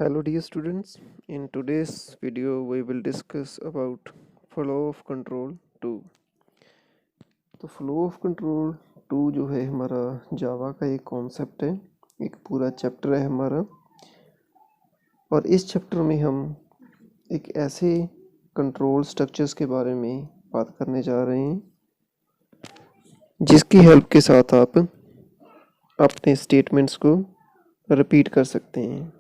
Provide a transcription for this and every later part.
Hello dear students, in today's video we will discuss about flow of control 2। तो flow of control 2 जो है हमारा जावा का एक कॉन्सेप्ट है, एक पूरा चैप्टर है हमारा। और इस चैप्टर में हम एक ऐसे कंट्रोल स्ट्रक्चर्स के बारे में बात करने जा रहे हैं जिसकी हेल्प के साथ आप अपने स्टेटमेंट्स को रिपीट कर सकते हैं।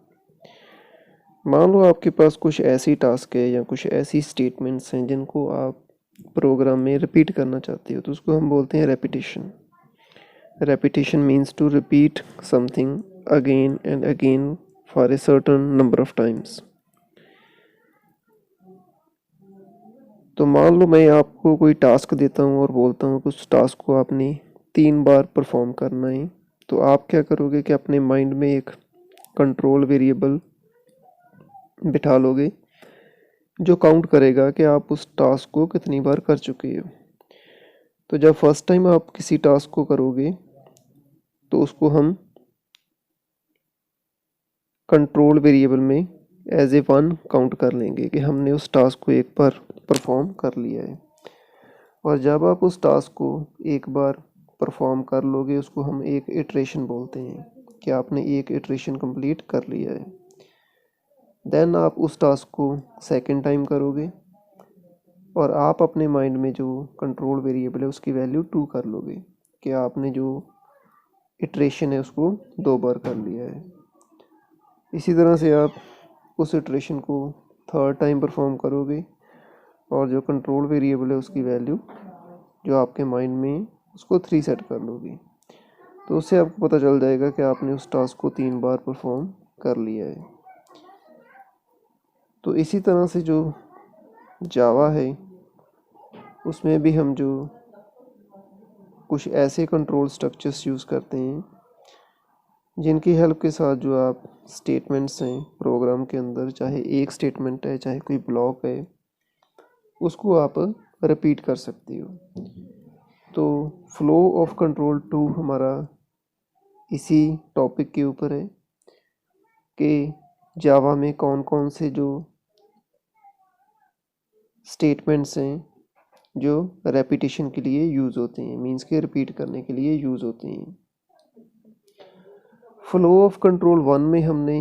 मान लो आपके पास कुछ ऐसी टास्क है या कुछ ऐसी स्टेटमेंट्स हैं जिनको आप प्रोग्राम में रिपीट करना चाहते हो, तो उसको हम बोलते हैं repetition. Repetition means to repeat something again and again for a certain number of times. तो मान लो मैं आपको कोई टास्क देता हूँ और बोलता हूँ कि उस टास्क को आपने 3 बार परफॉर्म करना है, तो आप क्या करोगे कि अपने माइंड में एक कंट्रोल वेरिएबल बिठा लोगे जो काउंट करेगा कि आप उस टास्क को कितनी बार कर चुके हो। तो जब फर्स्ट टाइम आप किसी टास्क को करोगे तो उसको हम कंट्रोल वेरिएबल में एज ए 1 काउंट कर लेंगे कि हमने उस टास्क को एक बार परफॉर्म कर लिया है। और जब आप उस टास्क को एक बार परफॉर्म कर लोगे उसको हम एक इटरेशन बोलते हैं कि आपने एक इटरेशन कंप्लीट कर लिया है। देन आप उस टास्क को सेकंड टाइम करोगे और आप अपने माइंड में जो कंट्रोल वेरिएबल है उसकी वैल्यू 2 कर लोगे कि आपने जो इटरेशन है उसको 2 बार कर लिया है। इसी तरह से आप उस इटरेशन को थर्ड टाइम परफॉर्म करोगे और जो कंट्रोल वेरिएबल है उसकी वैल्यू जो आपके माइंड में है उसको 3 सेट कर लोगे। तो उससे आपको पता चल जाएगा कि आपने उस टास्क को 3 बार परफॉर्म कर लिया है। तो इसी तरह से जो जावा है उसमें भी हम जो कुछ ऐसे कंट्रोल स्ट्रक्चर्स यूज़ करते हैं जिनकी हेल्प के साथ जो आप स्टेटमेंट्स हैं प्रोग्राम के अंदर, चाहे एक स्टेटमेंट है चाहे कोई ब्लॉक है, उसको आप रिपीट कर सकते हो। तो फ्लो ऑफ कंट्रोल 2 हमारा इसी टॉपिक के ऊपर है कि जावा में कौन कौन से जो स्टेटमेंट्स हैं जो रेपिटेशन के लिए यूज़ होते हैं, मीन्स के रिपीट करने के लिए यूज़ होते हैं। फ्लो ऑफ कंट्रोल 1 में हमने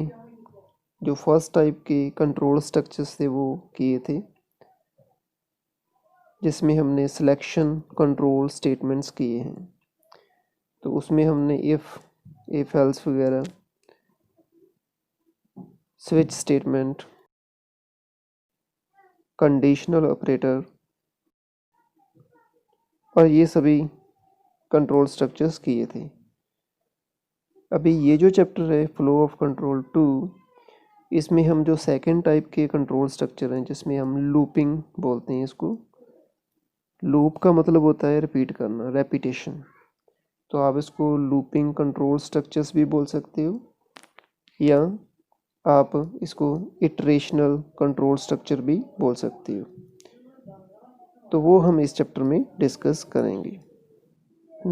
जो फर्स्ट टाइप के कंट्रोल स्ट्रक्चर्स थे वो किए थे, जिसमें हमने सिलेक्शन कंट्रोल स्टेटमेंट्स किए हैं। तो उसमें हमने इफ एल्स वगैरह, स्विच स्टेटमेंट, कंडीशनल ऑपरेटर और ये सभी कंट्रोल स्ट्रक्चर्स किए थे। अभी ये जो चैप्टर है फ्लो ऑफ कंट्रोल 2, इसमें हम जो सेकंड टाइप के कंट्रोल स्ट्रक्चर हैं जिसमें हम लूपिंग बोलते हैं इसको। लूप का मतलब होता है रिपीट करना, रेपिटेशन। तो आप इसको लूपिंग कंट्रोल स्ट्रक्चर्स भी बोल सकते हो या आप इसको इटरेशनल कंट्रोल स्ट्रक्चर भी बोल सकते हो। तो वो हम इस चैप्टर में डिस्कस करेंगे।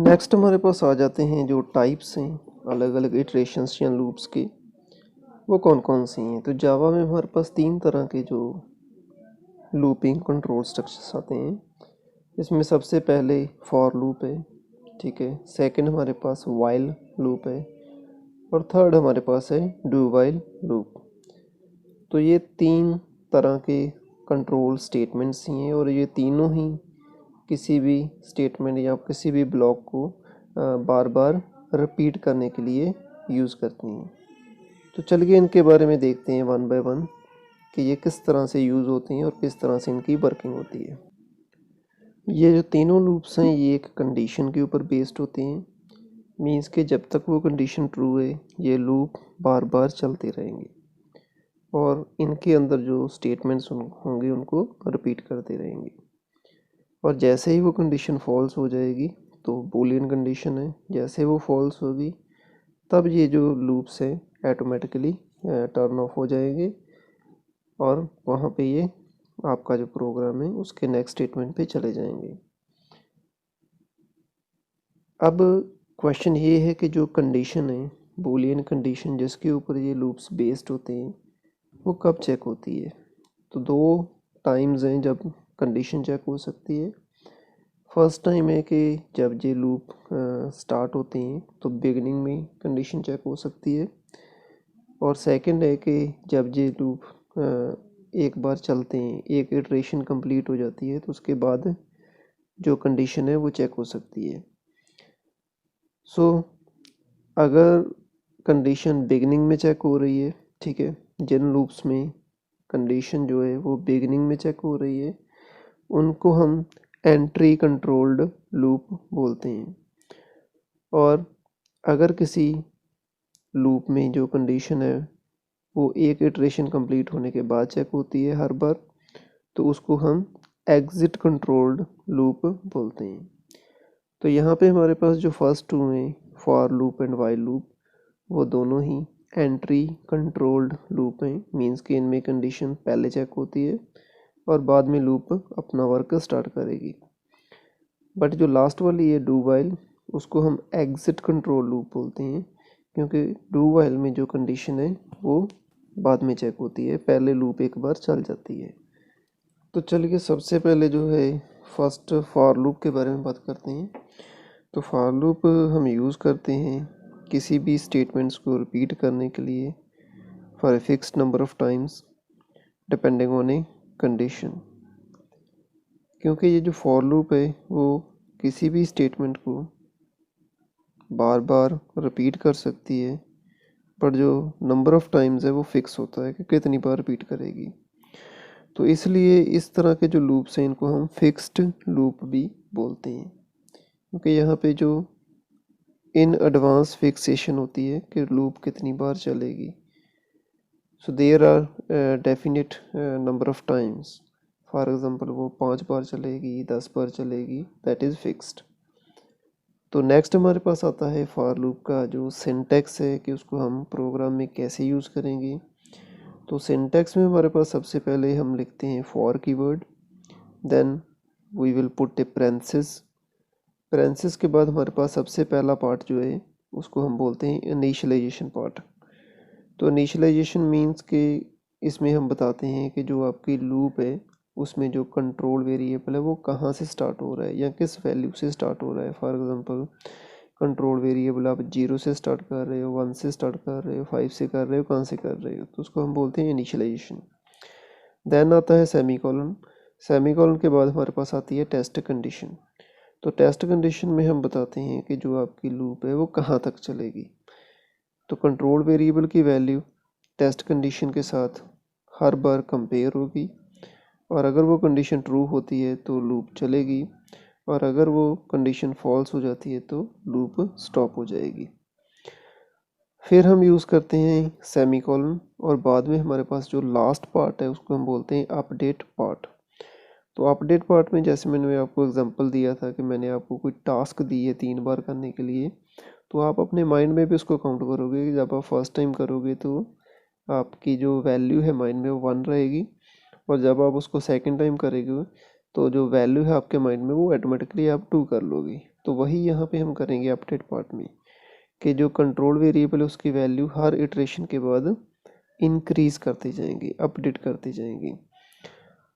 नेक्स्ट हमारे पास आ जाते हैं जो टाइप्स हैं अलग अलग इटरेशंस या लूप्स के, वो कौन कौन सी हैं। तो जावा में हमारे पास 3 तरह के जो लूपिंग कंट्रोल स्ट्रक्चर्स आते हैं। इसमें सबसे पहले फॉर लूप है, ठीक है। सेकंड हमारे पास वाइल लूप है और थर्ड हमारे पास है डू वाइल लूप। तो ये 3 तरह के कंट्रोल स्टेटमेंट्स ही हैं और ये तीनों ही किसी भी स्टेटमेंट या किसी भी ब्लॉक को बार बार रिपीट करने के लिए यूज़ करती हैं। तो चलिए इनके बारे में देखते हैं 1 बाय 1 कि ये किस तरह से यूज़ होती हैं और किस तरह से इनकी वर्किंग होती है। ये जो तीनों लूप्स हैं ये एक कंडीशन के ऊपर बेस्ड होते हैं, मीन्स कि जब तक वो कंडीशन ट्रू है ये लूप बार बार चलते रहेंगे और इनके अंदर जो स्टेटमेंट्स होंगे उनको रिपीट करते रहेंगे। और जैसे ही वो कंडीशन फॉल्स हो जाएगी तो बूलियन कंडीशन है, जैसे वो फॉल्स होगी तब ये जो लूप्स हैं ऑटोमेटिकली टर्न ऑफ हो जाएंगे और वहाँ पे ये आपका जो प्रोग्राम है उसके नेक्स्ट स्टेटमेंट पे चले जाएंगे। अब क्वेश्चन ये है कि जो कंडीशन है बूलियन कंडीशन जिसके ऊपर ये लूप्स बेस्ड होते हैं वो कब चेक होती है? तो दो टाइम्स हैं जब कंडीशन चेक हो सकती है। फर्स्ट टाइम है कि जब ये लूप स्टार्ट होते हैं तो बिगिनिंग में कंडीशन चेक हो सकती है, और सेकंड है कि जब ये लूप एक बार चलते हैं, एक इटरेशन कंप्लीट हो जाती है, तो उसके बाद जो कंडीशन है वो चेक हो सकती है। सो अगर कंडीशन बिगिनिंग में चेक हो रही है, ठीक है, जिन लूप्स में कंडीशन जो है वो बिगिनिंग में चेक हो रही है उनको हम एंट्री कंट्रोल्ड लूप बोलते हैं। और अगर किसी लूप में जो कंडीशन है वो एक इटरेशन कंप्लीट होने के बाद चेक होती है हर बार, तो उसको हम एग्जिट कंट्रोल्ड लूप बोलते हैं। तो यहाँ पे हमारे पास जो फर्स्ट टू हैं, for loop and while loop, वो दोनों ही एंट्री कंट्रोल्ड लूप हैं। मीन्स कि इनमें कंडीशन पहले चेक होती है और बाद में लूप अपना वर्क स्टार्ट करेगी। बट जो लास्ट वाली है डू वाइल, उसको हम एग्जिट कंट्रोल लूप बोलते हैं, क्योंकि डू वाइल में जो कंडीशन है वो बाद में चेक होती है, पहले लूप एक बार चल जाती है। तो चलिए सबसे पहले जो है फर्स्ट फॉर लूप के बारे में बात करते हैं। तो फॉर लूप हम यूज़ करते हैं किसी भी स्टेटमेंट्स को रिपीट करने के लिए for a fixed number of times depending on a condition. क्योंकि ये जो फॉर लूप है वो किसी भी स्टेटमेंट को बार बार रिपीट कर सकती है, पर जो नंबर ऑफ टाइम्स है वो फिक्स होता है कि कितनी बार रिपीट करेगी। तो इसलिए इस तरह के जो लूप्स हैं इनको हम फिक्स्ड लूप भी बोलते हैं, क्योंकि यहाँ पे जो इन एडवांस फिक्सेशन होती है कि लूप कितनी बार चलेगी। So there are definite number of times. For example वो 5 बार चलेगी, 10 बार चलेगी, दैट इज़ फिक्स्ड। तो नेक्स्ट हमारे पास आता है फॉर लूप का जो सिंटैक्स है कि उसको हम प्रोग्राम में कैसे यूज़ करेंगे। तो सिंटैक्स में हमारे पास सबसे पहले हम लिखते हैं for keyword, then we will put a parenthesis. Parenthesis के बाद हमारे पास सबसे पहला पार्ट जो है उसको हम बोलते हैं इनिशियलाइजेशन पार्ट। तो इनिशियलाइजेशन मीन्स कि इसमें हम बताते हैं कि जो आपकी लूप है उसमें जो कंट्रोल वेरिएबल है वो कहाँ से स्टार्ट हो रहा है या किस वैल्यू से स्टार्ट हो रहा है। फॉर एग्जांपल कंट्रोल वेरिएबल आप 0 से स्टार्ट कर रहे हो, 1 से स्टार्ट कर रहे हो, 5 से कर रहे हो, कहाँ से कर रहे हो, तो उसको हम बोलते हैं इनिशियलाइजेशन। देन आता है सेमीकोलन। सेमीकोलन के बाद हमारे पास आती है टेस्ट कंडीशन। तो टेस्ट कंडीशन में हम बताते हैं कि जो आपकी लूप है वो कहाँ तक चलेगी। तो कंट्रोल वेरिएबल की वैल्यू टेस्ट कंडीशन के साथ हर बार कंपेयर होगी, और अगर वो कंडीशन ट्रू होती है तो लूप चलेगी, और अगर वो कंडीशन फॉल्स हो जाती है तो लूप स्टॉप हो जाएगी। फिर हम यूज़ करते हैं सेमीकोलन, और बाद में हमारे पास जो लास्ट पार्ट है उसको हम बोलते हैं अपडेट पार्ट। तो अपडेट पार्ट में जैसे मैंने आपको एग्जांपल दिया था कि मैंने आपको कोई टास्क दी है 3 बार करने के लिए, तो आप अपने माइंड में भी उसको काउंट करोगे कि जब आप फर्स्ट टाइम करोगे तो आपकी जो वैल्यू है माइंड में वो 1 रहेगी, और जब आप उसको सेकंड टाइम करेंगे तो जो वैल्यू है आपके माइंड में वो ऑटोमेटिकली आप 2 कर लोगे। तो वही यहाँ पे हम करेंगे अपडेट पार्ट में, कि जो कंट्रोल वेरिएबल है उसकी वैल्यू हर इटरेशन के बाद इंक्रीज़ करते जाएंगे, अपडेट करते जाएंगे,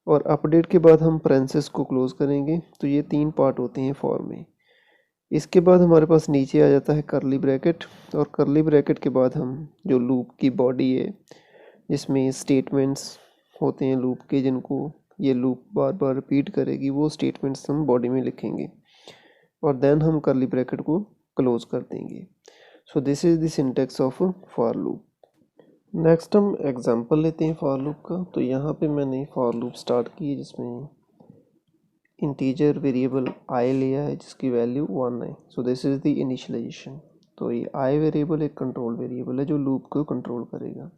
और अपडेट के बाद हम पैरेंथेसिस को क्लोज करेंगे। तो ये 3 पार्ट होते हैं फॉर में। इसके बाद हमारे पास नीचे आ जाता है करली ब्रैकेट, और करली ब्रैकेट के बाद हम जो लूप की बॉडी है जिसमें स्टेटमेंट्स होते हैं लूप के, जिनको ये लूप बार बार रिपीट करेगी, वो स्टेटमेंट्स हम बॉडी में लिखेंगे, और देन हम करली ब्रैकेट को क्लोज कर देंगे। सो this is the syntax of for loop. Next हम एग्जांपल लेते हैं फॉर लूप का। तो यहाँ पे मैंने फॉर लूप स्टार्ट की है जिसमें इंटीजर वेरिएबल आई लिया है जिसकी वैल्यू 1 है। So this is the initialization. तो ये आई वेरिएबल एक कंट्रोल वेरिएबल है जो लूप को कंट्रोल करेगा।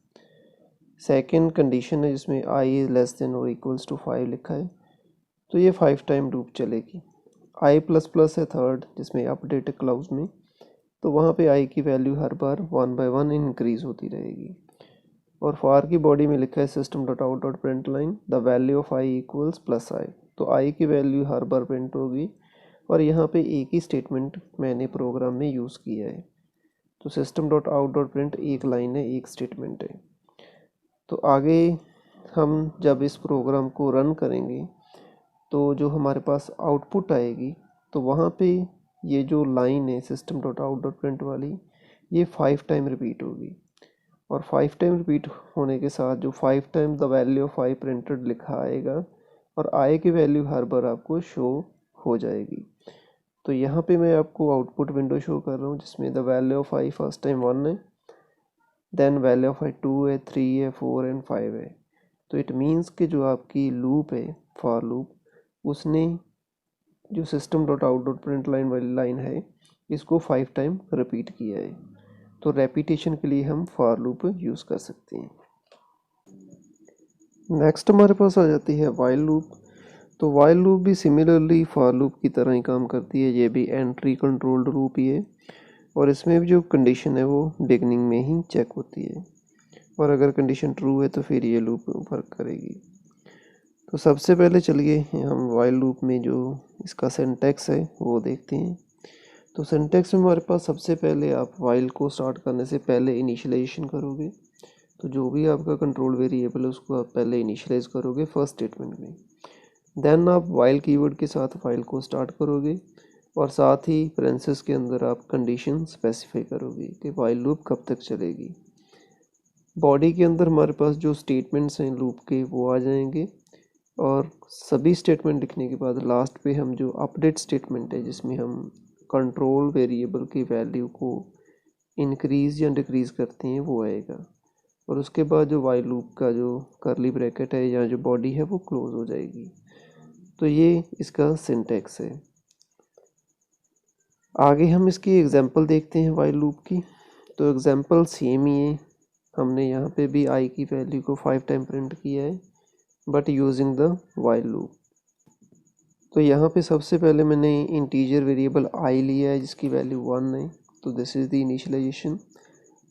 सेकेंड कंडीशन है जिसमें आई इज़ लेस देन और इक्वल्स टू 5 लिखा है, तो ये 5 टाइम लूप चलेगी। आई प्लस प्लस है थर्ड जिसमें अपडेट क्लाउज में, तो वहाँ पे आई की वैल्यू हर बार 1 बाय 1 इंक्रीज़ होती रहेगी। और फॉर की बॉडी में लिखा है system dot out dot print line the value of I equals plus I. तो आई की वैल्यू हर बार प्रिंट होगी, और यहाँ पे एक ही स्टेटमेंट मैंने प्रोग्राम में यूज़ किया है। तो system dot out dot print एक लाइन है, एक स्टेटमेंट है। तो आगे हम जब इस प्रोग्राम को रन करेंगे तो जो हमारे पास आउटपुट आएगी तो वहाँ पे ये जो लाइन है system dot out dot print वाली, ये 5 टाइम रिपीट होगी। और 5 टाइम रिपीट होने के साथ जो 5 time the value of I printed लिखा आएगा और आई की वैल्यू हर बार आपको शो हो जाएगी। तो यहाँ पे मैं आपको आउटपुट विंडो शो कर रहा हूँ जिसमें the value of I first time 1 है, देन वैल्यू ऑफ आई 2 है, 3 है, 4 एंड 5 है। तो इट मीन्स कि जो आपकी लूप है फॉर लूप, उसने जो system dot out dot print line वाली लाइन है इसको 5 टाइम रिपीट किया है। तो रेपिटेशन के लिए हम फॉर लूप यूज़ कर सकते हैं। नेक्स्ट हमारे पास आ जाती है वाइल लूप। तो वाइल लूप भी सिमिलरली फॉर लूप की तरह ही काम करती है। ये भी एंट्री कंट्रोल्ड लूप ही है और इसमें भी जो कंडीशन है वो बिगनिंग में ही चेक होती है और अगर कंडीशन ट्रू है तो फिर ये लूप वर्क करेगी। तो सबसे पहले चलिए हम वाइल लूप में जो इसका सिंटैक्स है वो देखते हैं। तो सिंटैक्स में हमारे पास सबसे पहले आप वाइल को स्टार्ट करने से पहले इनिशियलाइजेशन करोगे। तो जो भी आपका कंट्रोल वेरिएबल है उसको आप पहले इनिशियलाइज करोगे फर्स्ट स्टेटमेंट में। देन आप वाइल कीवर्ड के साथ फाइल को स्टार्ट करोगे और साथ ही पेरेंथेसिस के अंदर आप कंडीशन स्पेसिफाई करोगे कि वाइल लूप कब तक चलेगी। बॉडी के अंदर हमारे पास जो स्टेटमेंट्स हैं लूप के वो आ जाएंगे और सभी स्टेटमेंट लिखने के बाद लास्ट पे हम जो अपडेट स्टेटमेंट है जिसमें हम कंट्रोल वेरिएबल की वैल्यू को इंक्रीज़ या डिक्रीज़ करते हैं वो आएगा। और उसके बाद जो वाइल लूप का जो करली ब्रैकेट है या जो बॉडी है वो क्लोज हो जाएगी। तो ये इसका सिंटैक्स है। आगे हम इसकी एग्जांपल देखते हैं वाइल लूप की। तो एग्जांपल सेम ही है। हमने यहाँ पे भी आई की वैल्यू को 5 टाइम प्रिंट किया है but using the while loop. तो यहाँ पे सबसे पहले मैंने इंटीजर वेरिएबल आई लिया है जिसकी वैल्यू 1 है। तो this is the initialization.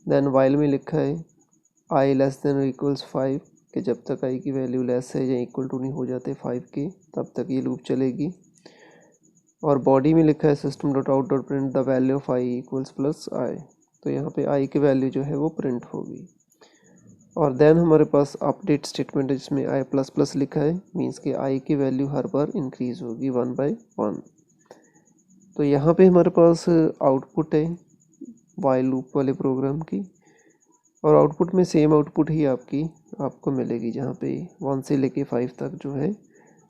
Then while में लिखा है आई लेस देन इक्वल्स 5 कि जब तक आई की वैल्यू लेस है या इक्वल टू नहीं हो जाते 5 के तब तक ये लूप चलेगी। और बॉडी में लिखा है system dot out dot print the value of I equals plus I. तो यहाँ पे आई की वैल्यू जो है वो प्रिंट होगी। और देन हमारे पास अपडेट स्टेटमेंट है जिसमें आई प्लस प्लस लिखा है, मीन्स कि आई की वैल्यू हर बार इंक्रीज होगी 1 बाई 1। तो यहाँ पे हमारे पास आउटपुट है वाइल लूप वाले प्रोग्राम की और आउटपुट में सेम आउटपुट ही आपको मिलेगी जहाँ पे 1 से लेके 5 तक जो है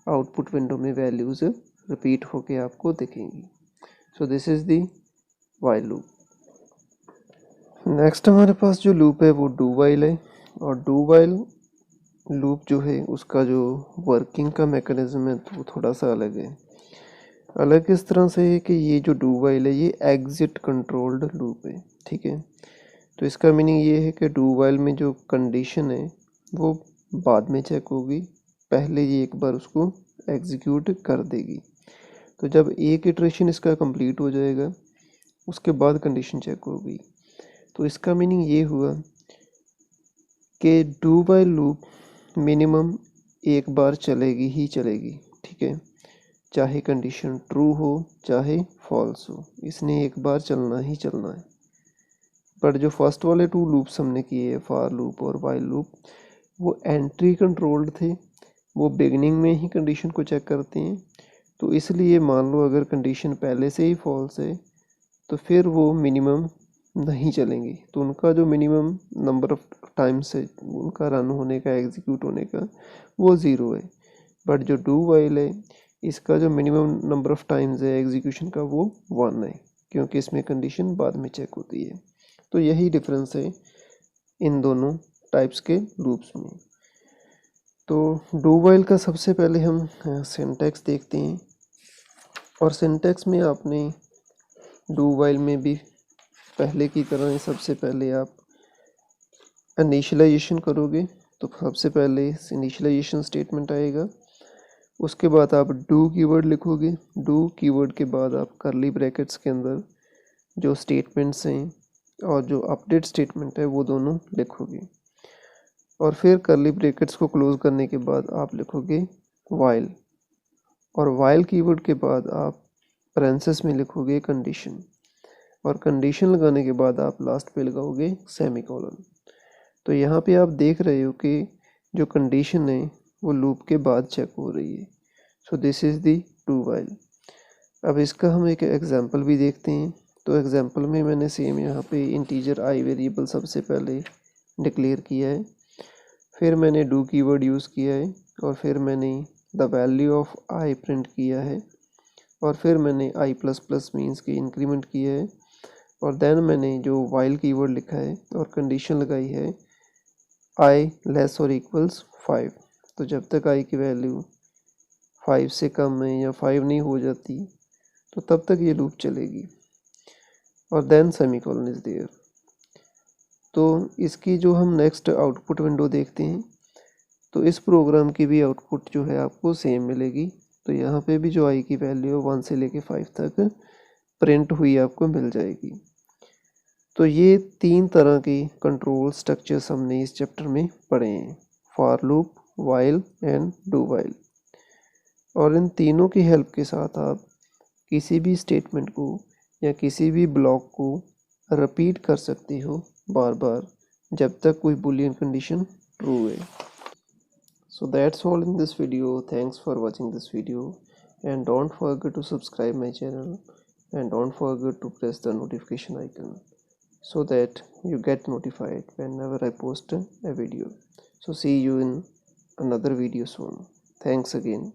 आउटपुट विंडो में वैल्यूज़ रिपीट होके आपको दिखेंगी। सो this is the while loop. Next हमारे पास जो लूप है वो डू वाइल है और डू वाइल लूप जो है उसका जो वर्किंग का मैकेनिज्म है तो वो थोड़ा सा अलग है। अलग इस तरह से है कि ये जो डू वाइल है ये एग्जिट कंट्रोल्ड लूप है, ठीक है। तो इसका मीनिंग ये है कि डू वाइल में जो कंडीशन है वो बाद में चेक होगी, पहले ये एक बार उसको एग्जीक्यूट कर देगी। तो जब एक इटरेशन इसका कंप्लीट हो जाएगा उसके बाद कंडीशन चेक होगी। तो इसका मीनिंग ये हुआ कि डू वाइल लूप मिनिमम एक बार चलेगी ही चलेगी, ठीक है, चाहे कंडीशन ट्रू हो चाहे फॉल्स हो, इसने एक बार चलना ही चलना है। बट जो फर्स्ट वाले 2 लूप्स हमने किए फॉर लूप और वाइल लूप वो एंट्री कंट्रोल्ड थे, वो बिगनिंग में ही कंडीशन को चेक करते हैं। तो इसलिए मान लो अगर कंडीशन पहले से ही फॉल्स है तो फिर वो मिनिमम नहीं चलेंगे। तो उनका जो मिनिमम नंबर ऑफ टाइम्स है उनका रन होने का एग्जीक्यूट होने का वो 0 है। बट जो डू वाइल है इसका जो मिनिमम नंबर ऑफ टाइम्स है एग्जीक्यूशन का वो 1 है क्योंकि इसमें कंडीशन बाद में चेक होती है। तो यही डिफरेंस है इन दोनों टाइप्स के लूप्स में। तो डू वाइल का सबसे पहले हम सिंटैक्स देखते हैं और सिंटैक्स में आपने डू वाइल में भी पहले की तरह ही सबसे पहले आप इनिशियलाइजेशन करोगे। तो सबसे पहले इनिशियलाइजेशन स्टेटमेंट आएगा, उसके बाद आप डू कीवर्ड लिखोगे। डू कीवर्ड के बाद आप करली ब्रैकेट्स के अंदर जो स्टेटमेंट्स हैं और जो अपडेट स्टेटमेंट है वो दोनों लिखोगे और फिर करली ब्रैकेट्स को क्लोज करने के बाद आप लिखोगे वाइल और वाइल कीवर्ड के बाद आप पेरेंथेसिस में लिखोगे कंडीशन और कंडीशन लगाने के बाद आप लास्ट पे लगाओगे सेमीकोलन। तो यहाँ पे आप देख रहे हो कि जो कंडीशन है वो लूप के बाद चेक हो रही है। So this is the do while. अब इसका हम एक एग्जांपल भी देखते हैं। तो एग्जांपल में मैंने सेम यहाँ पे इंटीजर आई वेरिएबल सबसे पहले डिक्लेयर किया है, फिर मैंने डू कीवर्ड यूज़ किया है, और फिर मैंने the value of I print किया है, और फिर मैंने आई प्लस प्लस मीन्स की इंक्रीमेंट किया है, और देन मैंने जो वाइल कीवर्ड लिखा है और कंडीशन लगाई है आई लेस और इक्वल्स 5। तो जब तक आई की वैल्यू 5 से कम है या 5 नहीं हो जाती तो तब तक ये लूप चलेगी, और देन सेमीकोलन इज देयर। तो इसकी जो हम नेक्स्ट आउटपुट विंडो देखते हैं, तो इस प्रोग्राम की भी आउटपुट जो है आपको सेम मिलेगी। तो यहाँ पे भी जो आई की वैल्यू 1 से लेके 5 तक प्रिंट हुई आपको मिल जाएगी। तो ये 3 तरह के कंट्रोल स्ट्रक्चर्स हमने इस चैप्टर में पढ़े हैं, for loop, while and do while. और इन तीनों की हेल्प के साथ आप किसी भी स्टेटमेंट को या किसी भी ब्लॉक को रिपीट कर सकते हो बार बार, जब तक कोई बूलियन कंडीशन ट्रू है। So that's all in this video. Thanks for watching this video, and don't forget to subscribe my channel, and don't forget to press the notification icon so that you get notified whenever I post a video. So see you in another video soon. Thanks again.